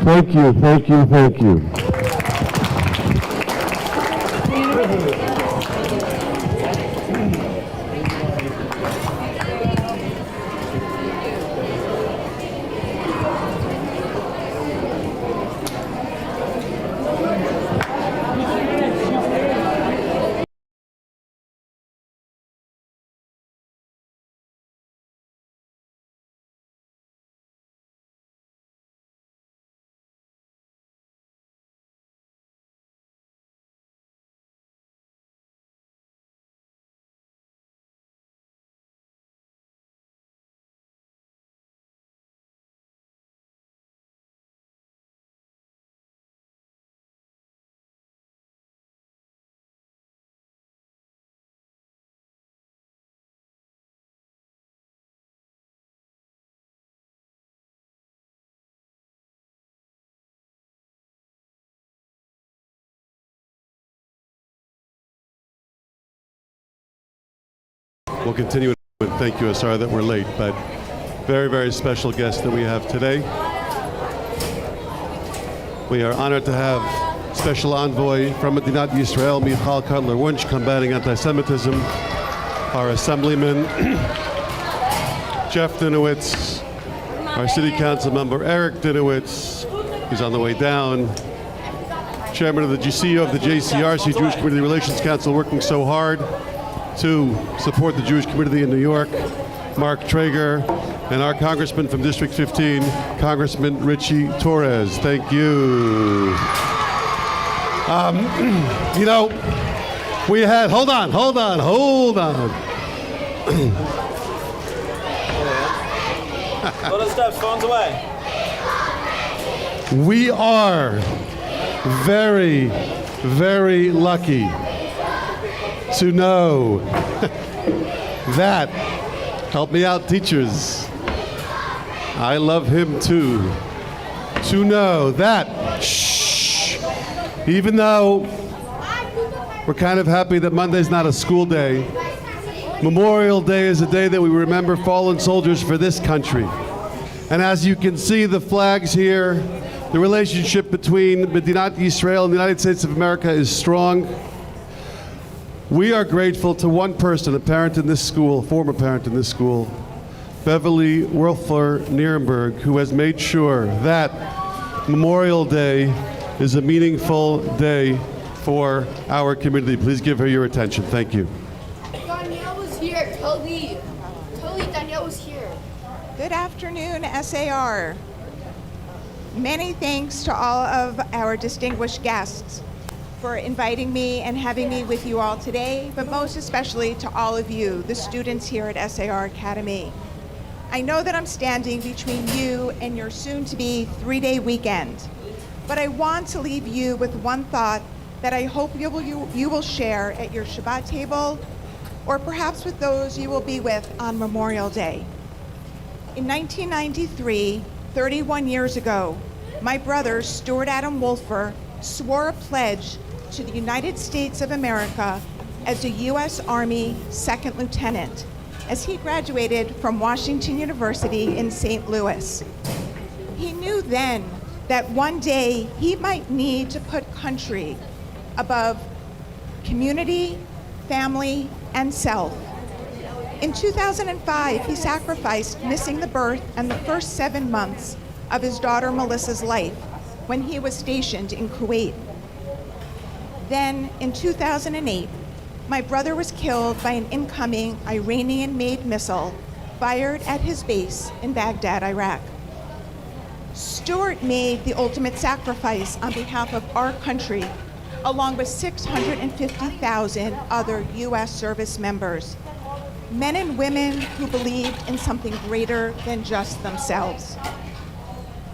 Speaker 1: Thank you, thank you, thank you. We'll continue. Thank you. Sorry that we're late, but very, very special guest that we have today. We are honored to have special envoy from Medinat Yisrael, Michal Cutler-Wunsch, combating anti-Semitism, our assemblyman, Jeff Dinowitz, our city council member, Eric Dinowitz, he's on the way down, chairman of the CEO of the JCRC, Jewish Community Relations Council, working so hard to support the Jewish community in New York, Mark Traeger, and our congressman from District 15, Congressman Richie Torres. Thank you. You know, we had, hold on.
Speaker 9: Little steps, phones away.
Speaker 1: We are very, very lucky to know that, help me out, teachers, I love him too, to know that, even though we're kind of happy that Monday's not a school day, Memorial Day is a day that we remember fallen soldiers for this country. And as you can see, the flags here, the relationship between Medinat Yisrael and the United States of America is strong. We are grateful to one person, a parent in this school, former parent in this school, Beverly Werfler Nierenberg, who has made sure that Memorial Day is a meaningful day for our community. Please give her your attention. Thank you.
Speaker 10: Danielle was here. Totally, Danielle was here.
Speaker 11: Good afternoon, SAR. Many thanks to all of our distinguished guests for inviting me and having me with you all today, but most especially to all of you, the students here at SAR Academy. I know that I'm standing between you and your soon-to-be 3-day weekend, but I want to leave you with one thought that I hope you will share at your Shabbat table, or perhaps with those you will be with on Memorial Day. In 1993, 31 years ago, my brother, Stuart Adam Wolfer, swore a pledge to the United States of America as a U.S. Army second lieutenant as he graduated from Washington University in St. Louis. He knew then that one day he might need to put country above community, family, and self. In 2005, he sacrificed missing the birth and the first 7 months of his daughter Melissa's life when he was stationed in Kuwait. Then, in 2008, my brother was killed by an incoming Iranian-made missile fired at his base in Baghdad, Iraq. Stuart made the ultimate sacrifice on behalf of our country, along with 650,000 other U.S. service members, men and women who believed in something greater than just themselves.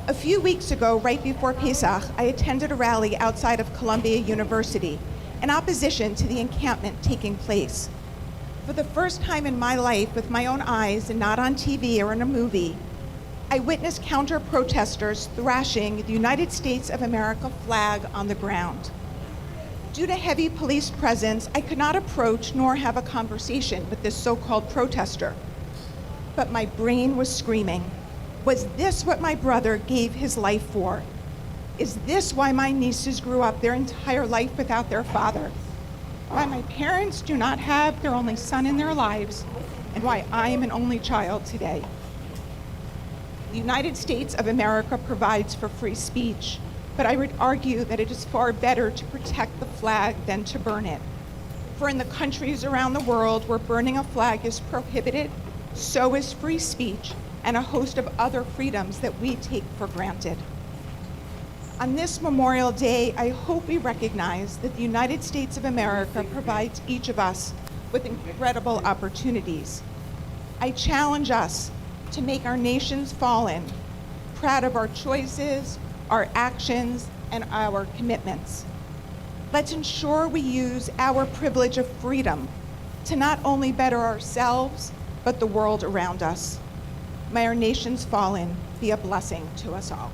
Speaker 11: A few weeks ago, right before Pesach, I attended a rally outside of Columbia University in opposition to the encampment taking place. For the first time in my life, with my own eyes and not on TV or in a movie, I witnessed counter-protesters thrashing the United States of America flag on the ground. Due to heavy police presence, I could not approach nor have a conversation with this so-called protester. But my brain was screaming, was this what my brother gave his life for? Is this why my nieces grew up their entire life without their father? Why my parents do not have their only son in their lives, and why I am an only child today? The United States of America provides for free speech, but I would argue that it is far better to protect the flag than to burn it. For in the countries around the world where burning a flag is prohibited, so is free speech and a host of other freedoms that we take for granted. On this Memorial Day, I hope we recognize that the United States of America provides each of us with incredible opportunities. I challenge us to make our nations fallen proud of our choices, our actions, and our commitments. Let's ensure we use our privilege of freedom to not only better ourselves, but the world around us. May our nations fallen be a blessing to us all.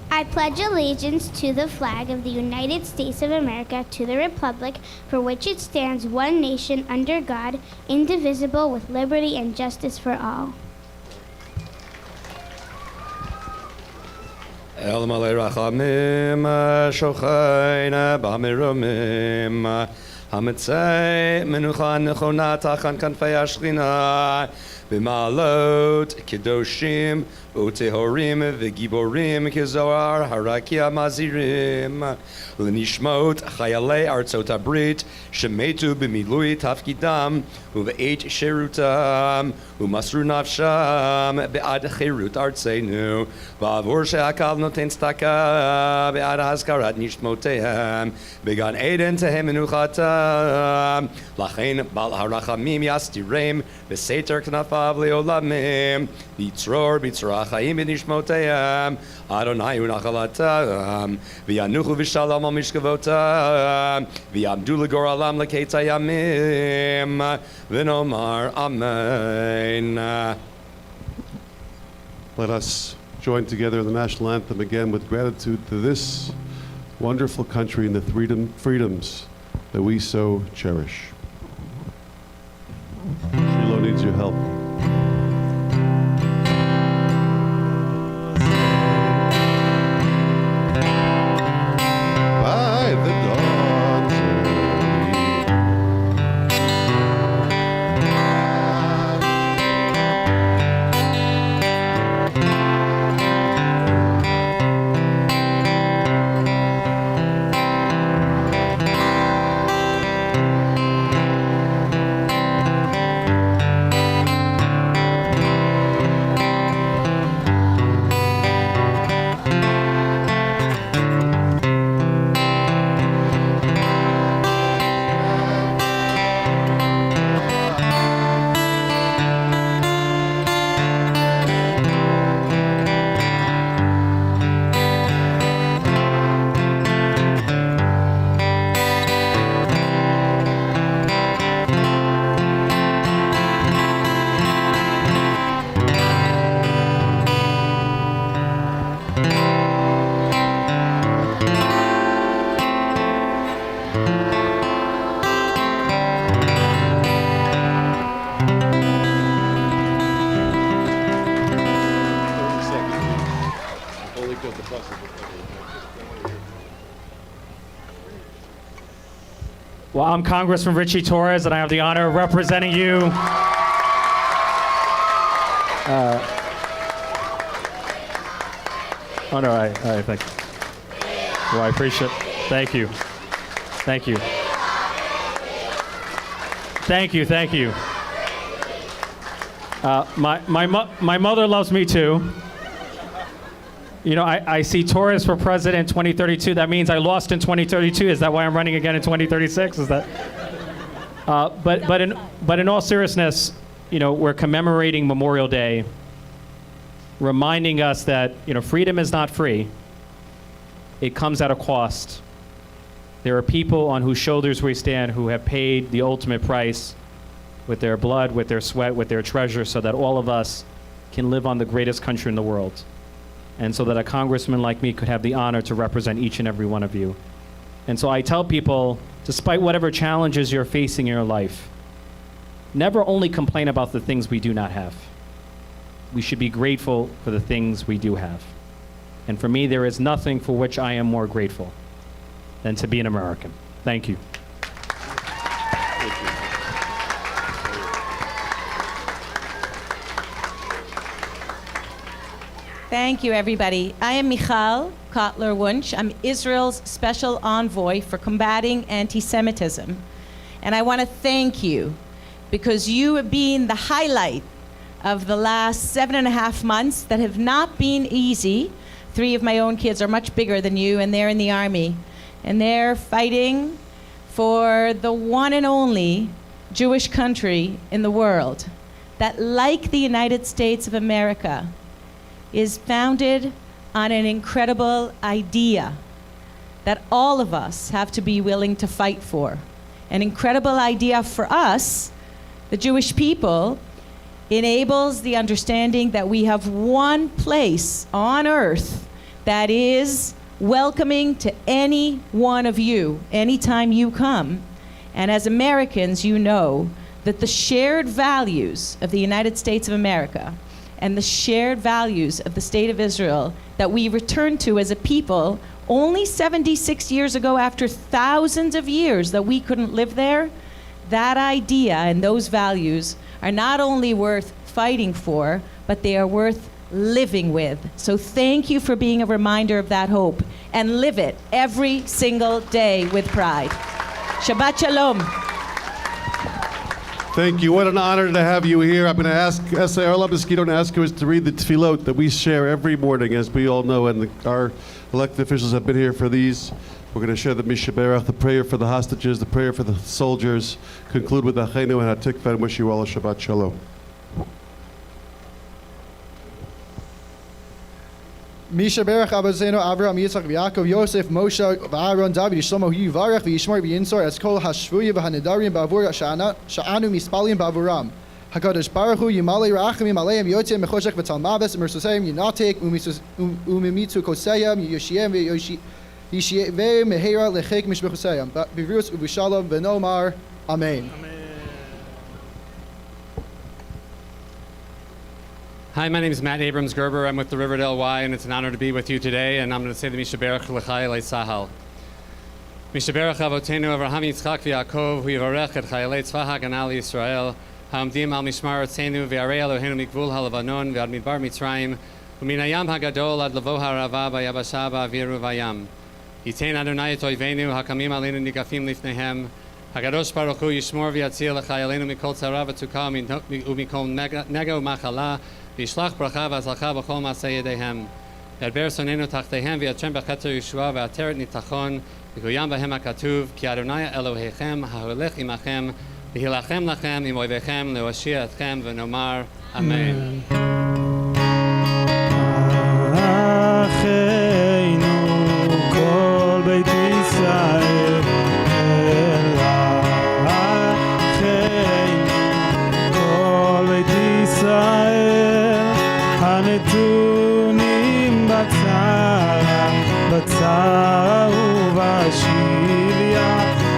Speaker 12: I pledge allegiance to the flag of the United States of America, to the republic for which it stands, one nation under God, indivisible, with liberty and justice for all.
Speaker 13: El malei rachamim shochayna b'amiromim hamitzei menucha nechona tachan kanfei hashchina b'ma'alot kedoshim u'tehorim v'giborim kezohar harakia mazirim l'nishmot chayalei artzot habrit shemetu b'milui tafkidam u'v'eit sherutam u'masru nafsham be'ad cherut artzenu v'avur she'akal noten tzedakah be'ad hazkarat nishmotehem began eden tehem menuchatam lachen bal harachamim yastirem v'seter knafav leolamim v'yitzror b'yitzror chaim b'nishmotehem Adonai u'nachalatam v'yanuchu v'shalom al mishkavotam v'yamdu l'gor alam l'ketay yamim v'nomar amen.
Speaker 1: Let us join together in the national anthem again with gratitude to this wonderful country and the freedoms that we so cherish. Shiloh needs your help. By the dawn's
Speaker 2: Well, I'm Congressman Richie Torres, and I have the honor of representing you. Oh, no, all right, thank you. Well, I appreciate it. Thank you. Thank you. Thank you, thank you. My mother loves me too. You know, I see Torres for president 2032. That means I lost in 2032. Is that why I'm running again in 2036? Is that? But in all seriousness, you know, we're commemorating Memorial Day, reminding us that, freedom is not free. It comes at a cost. There are people on whose shoulders we stand who have paid the ultimate price with their blood, with their sweat, with their treasure, so that all of us can live on the greatest country in the world. And so that a congressman like me could have the honor to represent each and every one of you. And so I tell people, despite whatever challenges you're facing in your life, never only complain about the things we do not have. We should be grateful for the things we do have. And for me, there is nothing for which I am more grateful than to be an American. Thank you.
Speaker 14: Thank you, everybody. I am Michal Kotler-Wunsch. I'm Israel's special envoy for combating anti-Semitism. And I want to thank you because you have been the highlight of the last 7.5 months that have not been easy. 3 of my own kids are much bigger than you, and they're in the army. And they're fighting for the one and only Jewish country in the world that, like the United States of America, is founded on an incredible idea that all of us have to be willing to fight for. An incredible idea for us, the Jewish people, enables the understanding that we have one place on earth that is welcoming to any one of you, anytime you come. And as Americans, you know that the shared values of the United States of America and the shared values of the State of Israel that we returned to as a people only 76 years ago, after thousands of years that we couldn't live there, that idea and those values are not only worth fighting for, but they are worth living with. So thank you for being a reminder of that hope, and live it every single day with pride. Shabbat Shalom.
Speaker 1: Thank you. What an honor to have you here. I'm going to ask S.A.R. Labiskito to ask us to read the Tefilot that we share every morning, as we all know, and our elected officials have been here for these. We're going to share the Mishaberach, the prayer for the hostages, the prayer for the soldiers, conclude with Achenu and Hatikva, and wish you all a Shabbat Shalom.
Speaker 15: Mishaberach Abazeno Avraham Yitzchak Yaakov Yosef Moshe V'Aaron David Yishlomo Yivarach V'Yishmor V'Yinsor Es Kol Hashvuya V'Hanedarim B'Avur Sha'anu Mispalim B'Avuram HaKadosh Baruch Hu Yimalei Ra'achimim Aleim Yotzei Mechoshech V'Talmaves Mersuseim Yinatek Umimitzu Koseyam Yoshiem V'Yishivei Mehera Lechek Mishbechoseyam B'Virus U'V'Shalom V'Nomar Amen.
Speaker 16: Hi, my name is Matt Abrams Gerber. I'm with the Riverdale Y, and it's an honor to be with you today. And I'm going to say the Mishaberach L'Chayalei Tzahal. Mishaberach Avotenu Avraham Yitzchak V'Yaakov Hu Yivarech Et Chayalei Tzva Hagana L'Yisrael Ha'omdim Al Mishmar Tzenu V'Yarei Eloheinu Mikvul HaLevanon V'Ad Midbar Mitzrayim U'Min Hayam HaGadol Ad Lavo HaRava B'Yabasha Ba'Aviru V'Yam Yitein Adonai Et Oivenu Hakamim Aleinu Nigafim Lifnehem HaKadosh Baruch Hu Yishmor V'Yatzil L'Chayalenu Mikol Tzara V'Tukah U'Mikol Nega U'Machala V'Yishlach Bracha V'Azlacha B'Chol Ma'aseh Yedehem V'Yadber Sonenu Tachtehem V'Yatchem B'Cheter Yeshua V'Ateret Nitachon V'Kuyam B'Hem HaKatuv Ki Adonai Elohechem HaHolech Imachem V'Hilachem Lachem Im Oivechem Le'Oshia Etchem V'Nomar Amen.
Speaker 17: Acheinu Kol Beit Yisrael הנתונים בצרה ובשביה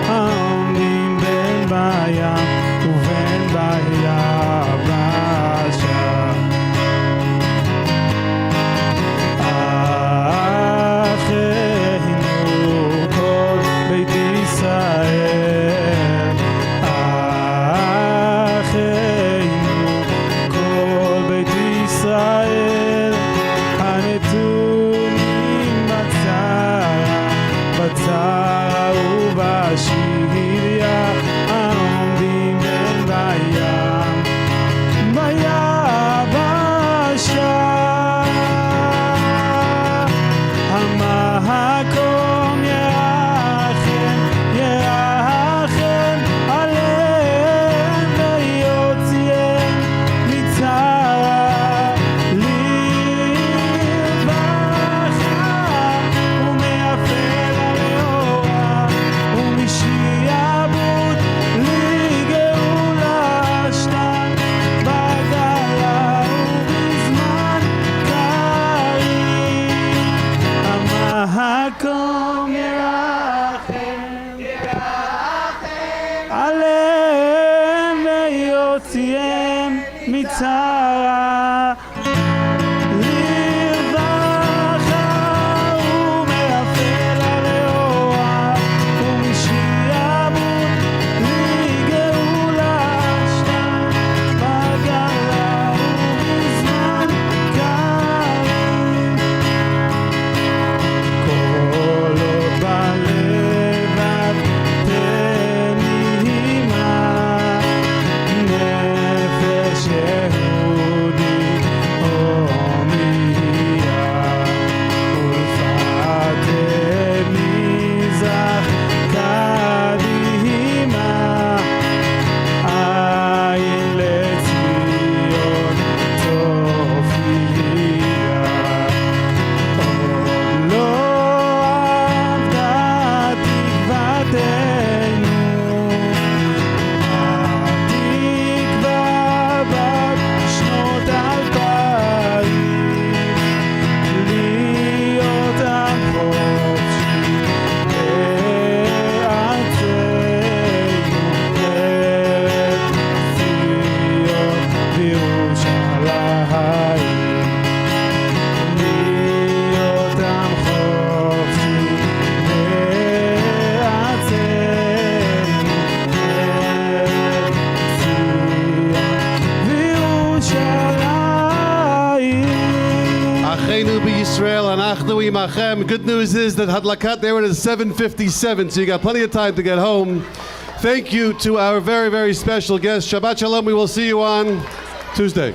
Speaker 17: העומדים בין בים ובין ביבשה אחינו כל בית ישראל אחינו כל בית ישראל הנתונים בצרה צרה. לרווחה ומאפל הרעוע, ומשעבוד לגאולה שנה, בגלה ובזמן קרים. כל עוד בלבד תנעימה, נפש יהודית הומייה, ולפתן מזרח קדימה, עין לציון תופיע. עוד לא אבדה תקוותנו, התקווה בת שנות 2000, להיות עם חופשי בארצנו, ארץ ציון וירושלים. להיות עם חופשי בארצנו, ארץ ציון וירושלים.
Speaker 1: Achenu b'Yisrael, anachnu imachem. Good news is that Hadlakat there it is 7:57, so you got plenty of time to get home. Thank you to our very, very special guest. Shabbat Shalom. We will see you on Tuesday.